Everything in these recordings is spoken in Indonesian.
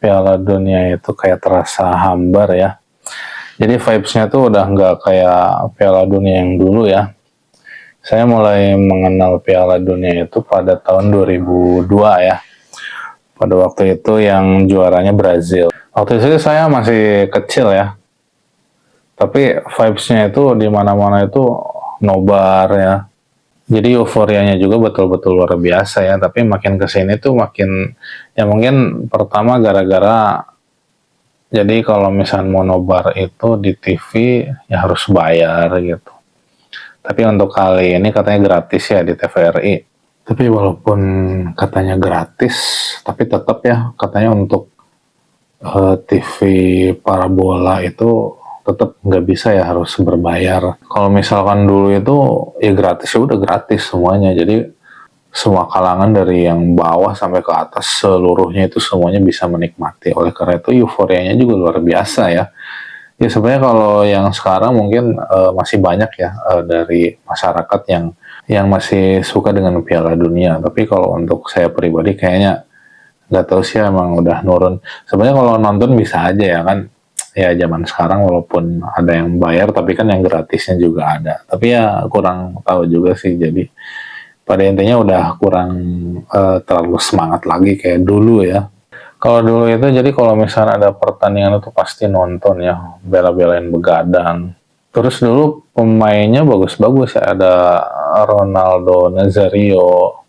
Piala Dunia itu kayak terasa hambar ya. Jadi vibes-nya tuh udah nggak kayak Piala Dunia yang dulu ya. Saya mulai mengenal Piala Dunia itu pada tahun 2002 ya. Pada waktu itu yang juaranya Brazil. Waktu itu saya masih kecil ya. Tapi vibes-nya itu di mana-mana itu nobar ya. Jadi euforianya juga betul-betul luar biasa ya. Tapi makin kesini tuh makin, ya mungkin pertama gara-gara, jadi kalau misalnya mau nobar itu di TV ya harus bayar gitu. Tapi untuk kali ini katanya gratis ya di TVRI. Tapi walaupun katanya gratis, tapi tetap ya katanya untuk TV parabola itu tetap nggak bisa ya, harus berbayar. Kalau misalkan dulu itu ya gratis, ya udah gratis semuanya. Jadi semua kalangan dari yang bawah sampai ke atas seluruhnya itu semuanya bisa menikmati. Oleh karena itu euforianya juga luar biasa ya. Ya sebenarnya kalau yang sekarang mungkin masih banyak ya dari masyarakat yang masih suka dengan Piala Dunia. Tapi kalau untuk saya pribadi kayaknya nggak tahu sih, emang udah nurun. Sebenarnya kalau nonton bisa aja ya kan. Ya zaman sekarang walaupun ada yang bayar, tapi kan yang gratisnya juga ada. Tapi ya kurang tahu juga sih. Jadi pada intinya udah kurang terlalu semangat lagi kayak dulu ya. Kalau dulu itu, jadi kalau misalnya ada pertandingan itu pasti nonton ya, bela-belain begadang. Terus dulu pemainnya bagus-bagus ya, ada Ronaldo Nazario,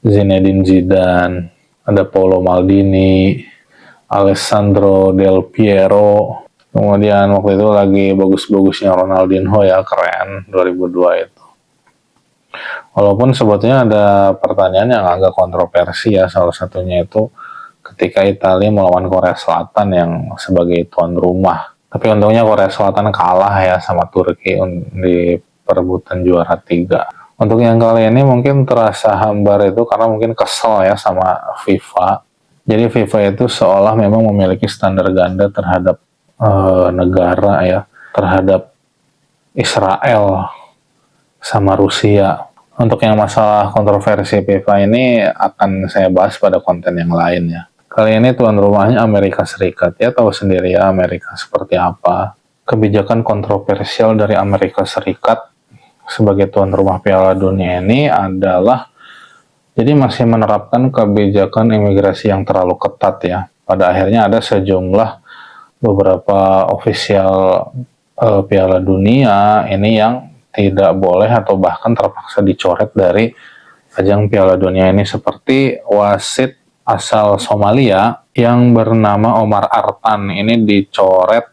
Zinedine Zidane, ada Paolo Maldini, Alessandro Del Piero. Kemudian waktu itu lagi bagus-bagusnya Ronaldinho ya, keren 2002 itu. Walaupun sebetulnya ada pertanyaan yang agak kontroversi ya, salah satunya itu ketika Italia melawan Korea Selatan yang sebagai tuan rumah. Tapi untungnya Korea Selatan kalah ya sama Turki di perebutan juara 3. Untuk yang kali ini mungkin terasa hambar itu karena mungkin kesel ya sama FIFA. Jadi FIFA itu seolah memang memiliki standar ganda terhadap negara ya, terhadap Israel sama Rusia. Untuk yang masalah kontroversi FIFA ini akan saya bahas pada konten yang lain ya. Kali ini tuan rumahnya Amerika Serikat. Ya tahu sendiri ya Amerika seperti apa. Kebijakan kontroversial dari Amerika Serikat sebagai tuan rumah Piala Dunia ini adalah, jadi masih menerapkan kebijakan imigrasi yang terlalu ketat ya. Pada akhirnya ada sejumlah beberapa ofisial Piala Dunia ini yang tidak boleh atau bahkan terpaksa dicoret dari ajang Piala Dunia ini, seperti wasit asal Somalia yang bernama Omar Artan ini dicoret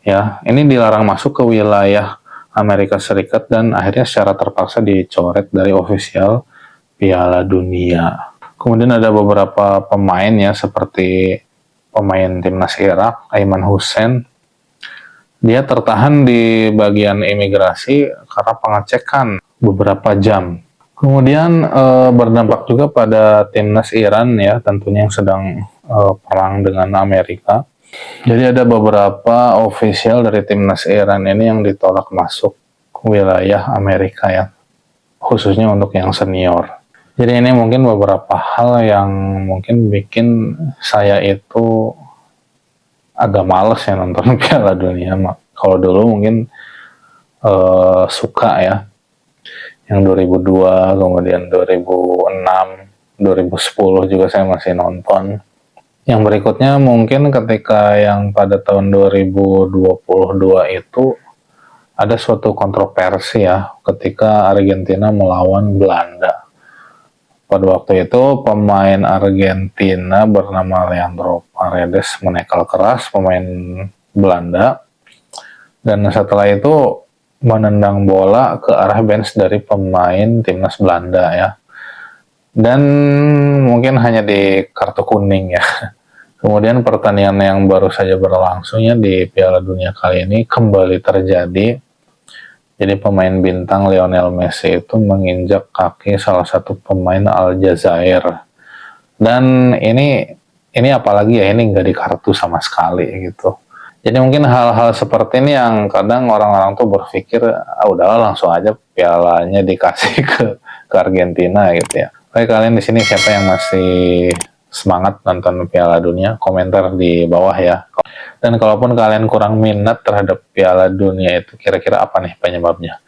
ya. Ini dilarang masuk ke wilayah Amerika Serikat dan akhirnya secara terpaksa dicoret dari ofisial Piala Dunia. Kemudian ada beberapa pemain ya, seperti pemain timnas Irak Aiman Hussein. Dia tertahan di bagian imigrasi karena pengecekan beberapa jam. Kemudian berdampak juga pada timnas Iran ya, tentunya yang sedang perang dengan Amerika. Jadi ada beberapa ofisial dari timnas Iran ini yang ditolak masuk ke wilayah Amerika ya, khususnya untuk yang senior. Jadi ini mungkin beberapa hal yang mungkin bikin saya itu agak males ya nonton Piala Dunia. Kalau dulu mungkin suka ya, yang 2002, kemudian 2006, 2010 juga saya masih nonton. Yang berikutnya mungkin ketika yang pada tahun 2022 itu ada suatu kontroversi ya, ketika Argentina melawan Belanda. Pada waktu itu pemain Argentina bernama Leandro Paredes menekal keras pemain Belanda, dan setelah itu menendang bola ke arah bench dari pemain timnas Belanda ya, dan mungkin hanya di kartu kuning ya. Kemudian pertandingan yang baru saja berlangsungnya di Piala Dunia kali ini kembali terjadi. Jadi pemain bintang Lionel Messi itu menginjak kaki salah satu pemain Aljazair, dan ini apalagi ya, ini nggak di kartu sama sekali gitu. Jadi mungkin hal-hal seperti ini yang kadang orang-orang tuh berpikir, udahlah langsung aja pialanya dikasih ke Argentina gitu ya. Oke, kalian di sini siapa yang masih semangat nonton Piala Dunia, komentar di bawah ya. Dan kalaupun kalian kurang minat terhadap Piala Dunia itu, kira-kira apa nih penyebabnya?